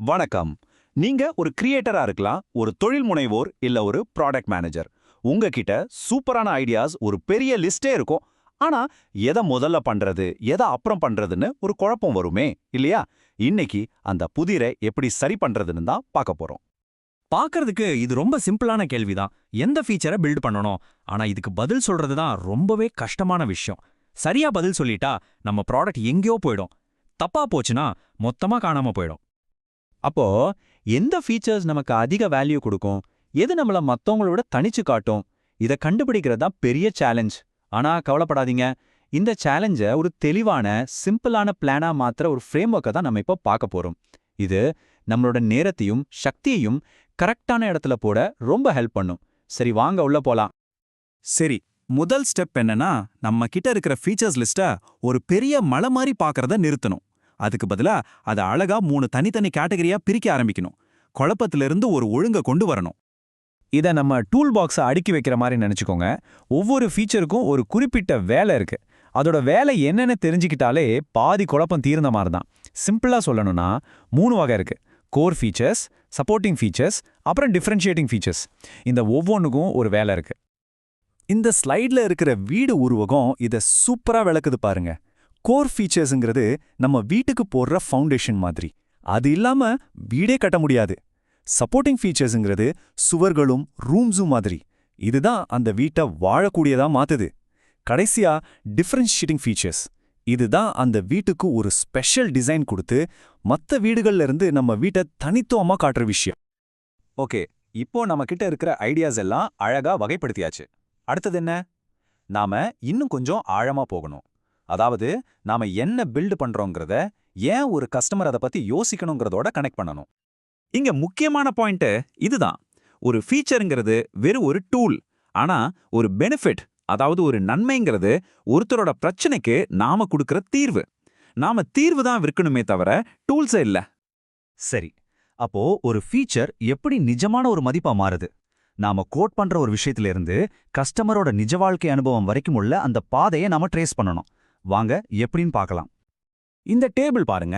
வணக்கம். நீங்க ஒரு கிரியேட்டரா இருக்கலாம், ஒரு தொழில் முனைவோர் இல்ல ஒரு ப்ராடக்ட் மேனேஜர். உங்ககிட்ட சூப்பரான ஐடியாஸ் ஒரு பெரிய லிஸ்டே இருக்கும். ஆனா எதை முதல்ல பண்றது, எதை அப்புறம் பண்றதுன்னு ஒரு குழப்பம் வருமே இல்லையா? இன்னைக்கு அந்த புதிரை எப்படி சரி பண்றதுன்னு தான் பார்க்க போறோம். பார்க்கறதுக்கு இது ரொம்ப சிம்பிளான கேள்விதான். எந்த ஃபீச்சரை பில்ட் பண்ணணும்? ஆனா இதுக்கு பதில் சொல்றது தான் ரொம்பவே கஷ்டமான விஷயம். சரியா பதில் சொல்லிட்டா நம்ம ப்ராடக்ட் எங்கேயோ போயிடும். தப்பா போச்சுன்னா மொத்தமா காணாம போயிடும். அப்போ எந்த ஃபீச்சர்ஸ் நமக்கு அதிக வேல்யூ கொடுக்கும், எது நம்மள மத்தவங்களோட தனிச்சு காட்டும், இத கண்டுபிடிக்கிறது தான் பெரிய சேலஞ்ச். ஆனா கவலைப்படாதீங்க, இந்த சேலஞ்ச ஒரு தெளிவான சிம்பிளான பிளானா மாத்திர ஒரு ஃப்ரேம்வொர்க்கை தான் நம்ம இப்போ பார்க்க போறோம். இது நம்மளோட நேரத்தையும் சக்தியையும் கரெக்டான இடத்துல போட ரொம்ப ஹெல்ப் பண்ணும். சரி, வாங்க உள்ள போலாம். சரி, முதல் ஸ்டெப் என்னன்னா, நம்ம கிட்ட இருக்கிற ஃபீச்சர்ஸ் லிஸ்ட்டை ஒரு பெரிய மலை மாதிரி பார்க்கறத நிறுத்தணும். அதுக்கு பதிலா அதை அழகா 3 தனித்தனி கேட்டகரியா பிரிக்க ஆரம்பிக்கணும். குழப்பத்திலிருந்து ஒரு ஒழுங்க கொண்டு வரணும். இதை நம்ம டூல் பாக்ஸை அடுக்கி வைக்கிற மாதிரி நினைச்சுக்கோங்க. ஒவ்வொரு ஃபீச்சருக்கும் ஒரு குறிப்பிட்ட வேலை இருக்கு. அதோட வேலை என்னன்னு தெரிஞ்சுக்கிட்டாலே பாதி குழப்பம் தீர்ந்த மாதிரி தான். சிம்பிளா சொல்லணும்னா 3 வகை இருக்கு: கோர் ஃபீச்சர்ஸ், சப்போர்ட்டிங் ஃபீச்சர்ஸ், அப்புறம் டிஃபரன்ஷியேட்டிங் ஃபீச்சர்ஸ். இந்த ஒவ்வொன்றுக்கும் ஒரு வேலை இருக்கு. இந்த ஸ்லைட்ல இருக்கிற வீடு உருவகம் இதை சூப்பரா விளக்குது பாருங்க. கோர் ஃபீச்சர்ஸ்ங்கிறது நம்ம வீட்டுக்கு போடுற ஃபவுண்டேஷன் மாதிரி. அது இல்லாம வீடே கட்ட முடியாது. சப்போர்ட்டிங் ஃபீச்சர்ஸ்ங்கிறது சுவர்களும் ரூம்ஸும் மாதிரி. இதுதான் அந்த வீட்டை வாழக்கூடியதா மாத்துது. கடைசியா டிஃபரன்ஷியேட்டிங் ஃபீச்சர்ஸ். இதுதான் அந்த வீட்டுக்கு ஒரு ஸ்பெஷல் டிசைன் கொடுத்து மற்ற வீடுகள்ல இருந்து நம்ம வீட்டை தனித்துவமா காட்டுற விஷயம். ஓகே, இப்போ நம்ம கிட்ட இருக்கிற ஐடியாஸ் எல்லாம் அழகா வகைப்படுத்தியாச்சு. அடுத்தது என்ன? நாம இன்னும் கொஞ்சம் ஆழமா போகணும். அதாவது நாம என்ன பில்ட் பண்றோங்கிறத ஏன் ஒரு கஸ்டமர் அதை பத்தி யோசிக்கணுங்கிறதோட கனெக்ட் பண்ணணும். இங்க முக்கியமான பாயிண்ட் இதுதான். ஒரு ஃபீச்சருங்கிறது வெறும் ஒரு டூல். ஆனா ஒரு பெனிஃபிட், அதாவது ஒரு நன்மைங்கிறது ஒருத்தரோட பிரச்சனைக்கு நாம கொடுக்கிற தீர்வு. நாம தீர்வு தான் விற்கணுமே தவிர டூல்ஸே இல்ல. சரி, அப்போ ஒரு ஃபீச்சர் எப்படி நிஜமான ஒரு மதிப்பா மாறுது? நாம கோட் பண்ற ஒரு விஷயத்துல இருந்து கஸ்டமரோட நிஜ வாழ்க்கை அனுபவம் வரைக்கும் உள்ள அந்த பாதையை நாம ட்ரேஸ் பண்ணணும். வாங்க எப்படின்னு பார்க்கலாம். இந்த டேபிள் பாருங்க,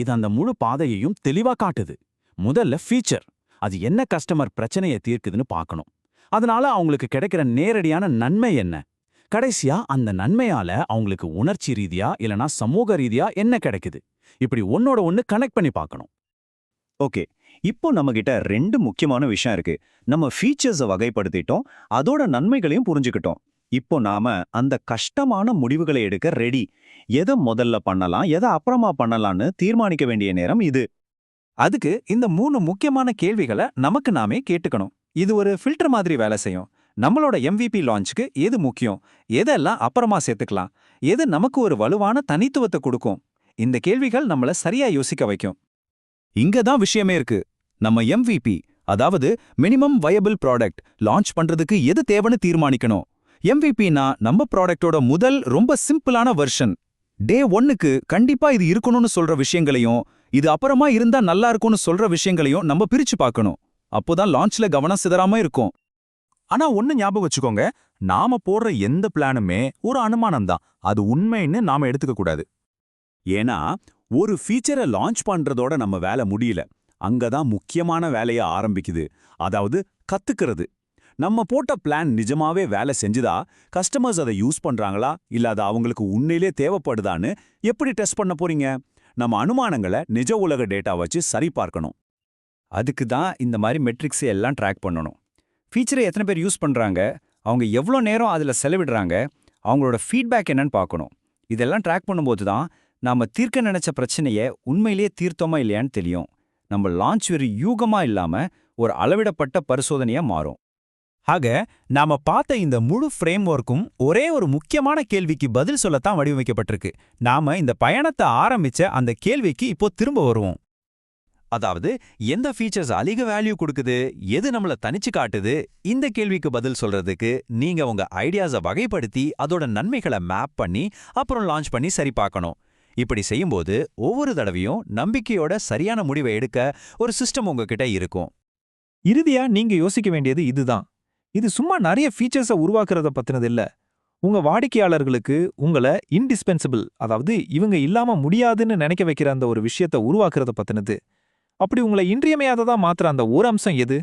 இது அந்த முழு பாதையையும் தெளிவா காட்டுது. முதல்ல ஃபீச்சர், அது என்ன கஸ்டமர் பிரச்சனையை தீர்க்குதுன்னு பார்க்கணும். அதனால அவங்களுக்கு கிடைக்கிற நேரடியான நன்மை என்ன? கடைசியா அந்த நன்மையால அவங்களுக்கு உணர்ச்சி ரீதியா இல்லனா சமூக ரீதியா என்ன கிடைக்குது? இப்படி ஒன்னோட ஒன்னு கனெக்ட் பண்ணி பார்க்கணும். ஓகே, இப்போ நம்மகிட்ட 2 முக்கியமான விஷயம் இருக்கு. நம்ம ஃபீச்சர்ஸை வகைப்படுத்திட்டோம், அதோட நன்மைகளையும் புரிஞ்சுக்கிட்டோம். இப்போ நாம அந்த கஷ்டமான முடிவுகளை எடுக்க ரெடி. எதை முதல்ல பண்ணலாம், எதை அப்புறமா பண்ணலாம்னு தீர்மானிக்க வேண்டிய நேரம் இது. அதுக்கு இந்த 3 முக்கியமான கேள்விகளை நமக்கு நாமே கேட்டுக்கணும். இது ஒரு ஃபில்டர் மாதிரி வேலை செய்யும். நம்மளோட MVP லான்ச்சுக்கு எது முக்கியம், எதெல்லாம் அப்புறமா சேர்த்துக்கலாம், எது நமக்கு ஒரு வலுவான தனித்துவத்தை கொடுக்கும், இந்த கேள்விகள் நம்மள சரியா யோசிக்க வைக்கும். இங்க தான் விஷயமே இருக்கு. நம்ம MVP, அதாவது மினிமம் வயபிள் ப்ராடக்ட் லான்ச் பண்றதுக்கு எது தேவைன்னு தீர்மானிக்கணும். MVPனா நம்ம ப்ராடக்டோட முதல் ரொம்ப சிம்பிளான வெர்ஷன். டே 1க்கு கண்டிப்பா இது இருக்கணும்னு சொல்ற விஷயங்களையும், இது அப்புறமா இருந்தா நல்லா இருக்கும்னு சொல்ற விஷயங்களையும் நம்ம பிரிச்சு பார்க்கணும். அப்போதான் லான்ச்ல கவனம் சிதறாம இருக்கும். ஆனா ஒன்னு ஞாபகம் வச்சுக்கோங்க, நாம போடுற எந்த பிளானுமே ஒரு அனுமானம் தான். அது உண்மைன்னு நாம எடுத்துக்க கூடாது. ஏன்னா ஒரு ஃபீச்சரை லான்ச் பண்றதோட நம்ம வேலை முடியல. அங்கதான் முக்கியமான வேலைய ஆரம்பிக்குது. அதாவது கத்துக்கிறது. நம்ம போட்ட பிளான் நிஜமாவே வேலை செஞ்சுதா, கஸ்டமர்ஸ் அதை யூஸ் பண்றாங்களா இல்ல அது அவங்களுக்கு உண்மையிலே தேவைப்படுதான்னு எப்படி டெஸ்ட் பண்ண போறீங்க? நம்ம அனுமானங்களை நிஜ உலக டேட்டா வச்சு சரி பார்க்கணும். அதுக்கு தான் இந்த மாதிரி மெட்ரிக்ஸ் எல்லாம் ட்ராக் பண்ணணும். ஃபீச்சரை எத்தனை பேர் யூஸ் பண்றாங்க, அவங்க எவ்வளோ நேரம் அதில் செலவிடுறாங்க, அவங்களோட ஃபீட்பேக் என்னன்னு பார்க்கணும். இதெல்லாம் ட்ராக் பண்ணும்போது தான் நாம தீர்க்க நினைச்ச பிரச்சனையை உண்மையிலேயே தீர்த்தோமா இல்லையான்னு தெரியும். நம்ம லான்ச் ஒரு யூகமா இல்லாம ஒரு அளவிடப்பட்ட பரிசோதனையா மாறும். ஆக நாம பார்த்த இந்த முழு ஃப்ரேம் ஒர்க்கும் ஒரே ஒரு முக்கியமான கேள்விக்கு பதில் சொல்லத்தான் வடிவமைக்கப்பட்டிருக்கு. நாம இந்த பயணத்தை ஆரம்பிச்ச அந்த கேள்விக்கு இப்போ திரும்ப வருவோம். அதாவது எந்த ஃபீச்சர்ஸ் அதிக வேல்யூ கொடுக்குது, எது நம்மள தனிச்சு காட்டுது, இந்த கேள்விக்கு பதில் சொல்றதுக்கு நீங்க உங்க ஐடியாஸை வகைப்படுத்தி அதோட நன்மைகளை மேப் பண்ணி அப்புறம் லான்ச் பண்ணி சரி பார்க்கணும். இப்படி செய்யும்போது ஒவ்வொரு தடவையும் நம்பிக்கையோட சரியான முடிவை எடுக்க ஒரு சிஸ்டம் உங்ககிட்ட இருக்கும். இறுதியா நீங்க யோசிக்க வேண்டியது இதுதான். இது சும்மா நிறைய ஃபீச்சர்ஸை உருவாக்குறத பத்தினது இல்ல. உங்க வாடிக்கையாளர்களுக்கு உங்களை இன்டிஸ்பென்சிபிள், அதாவது இவங்க இல்லாம முடியாதுன்னு நினைக்க வைக்கிற அந்த ஒரு விஷயத்தை உருவாக்குறத பத்தினது. அப்படி உங்களை இன்றியமையாததா மாத்துற அந்த ஒரு அம்சம் எது?